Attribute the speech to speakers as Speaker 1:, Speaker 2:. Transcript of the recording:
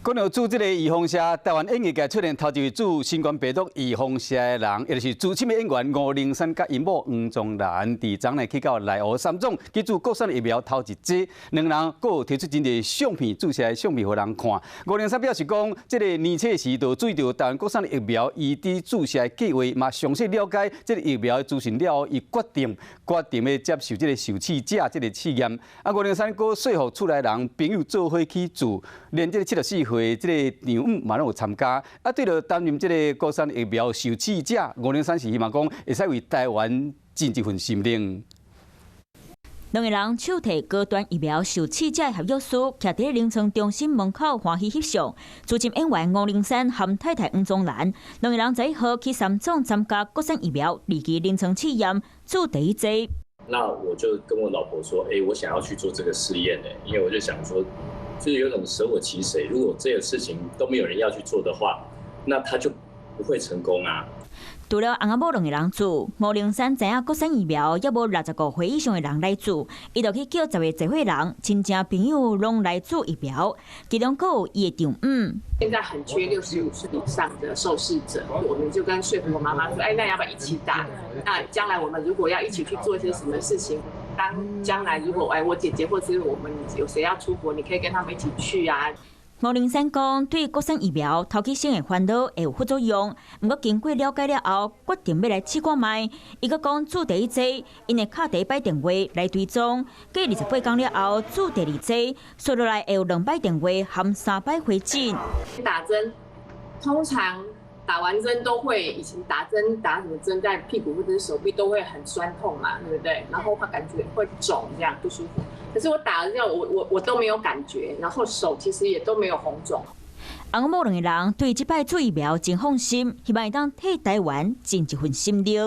Speaker 1: 讲到注这个预防射，台湾演艺界出现头一位注新冠病毒预防射的人，也就是资深的演员吴玲珊甲因某黄宗兰，伫昨日去到内湖三总去注国产疫苗头一剂，两人各有提出真侪相片注射的相片互人看。吴玲珊表示讲，这个年初时就注意到台湾国产疫苗伊伫注射的计划，嘛详细了解这个疫苗的资讯了后，伊决定要接受这个受试者这个试验。吴玲珊阁说服厝内人朋友做伙去注，连这个74岁这个丈夫嘛拢有参加。对了，担任这个国产疫苗受试者，吴玲珊是希望讲会使为台湾尽一份心力。
Speaker 2: 两个人手提高端疫苗受试者合约书，徛伫临床中心门口欢喜翕相。资深演员吴玲珊和太太黄宗兰，两个人1号去三总参加国产疫苗2期临床试验，注第一剂。
Speaker 3: 那我就跟我老婆说，我想要去做这个试验因为我就想说。就是有种舍我其谁，如果这个事情都没有人要去做的话，那他就不会成功啊。
Speaker 2: 除了翁仔某两个人注，吴玲珊知影国产疫苗也无65岁以上的人来注，伊就去叫10个集会人、亲戚朋友拢来注疫苗，其中还有伊的丈夫。
Speaker 4: 现在很缺65岁以上的受试者，我们就跟说服我妈妈说，那要不要一起打？那将来我们如果要一起去做一些什么事情，当将来如果我姐姐或者是我们有谁要出国，你可以跟他们一起去啊。
Speaker 2: 吴玲珊讲，对国产疫苗头起生的烦恼会有副作用，不过经过了解了后，决定要来试看卖。伊阁讲注第一剂，因会敲第一摆电话来追踪，过28天了后注第二剂，算落来会有2摆电话含3摆回诊。
Speaker 4: 打针通常打完针都会，以前打什么针在屁股或者是手臂都会很酸痛嘛，对不对？然后感觉会肿，这样不舒服。可是我打了之后，我都没有感觉，然后手其实也都没有红肿。
Speaker 2: 翁仔某两个人对这摆注疫苗真放心，希望会当替台湾尽一份心力。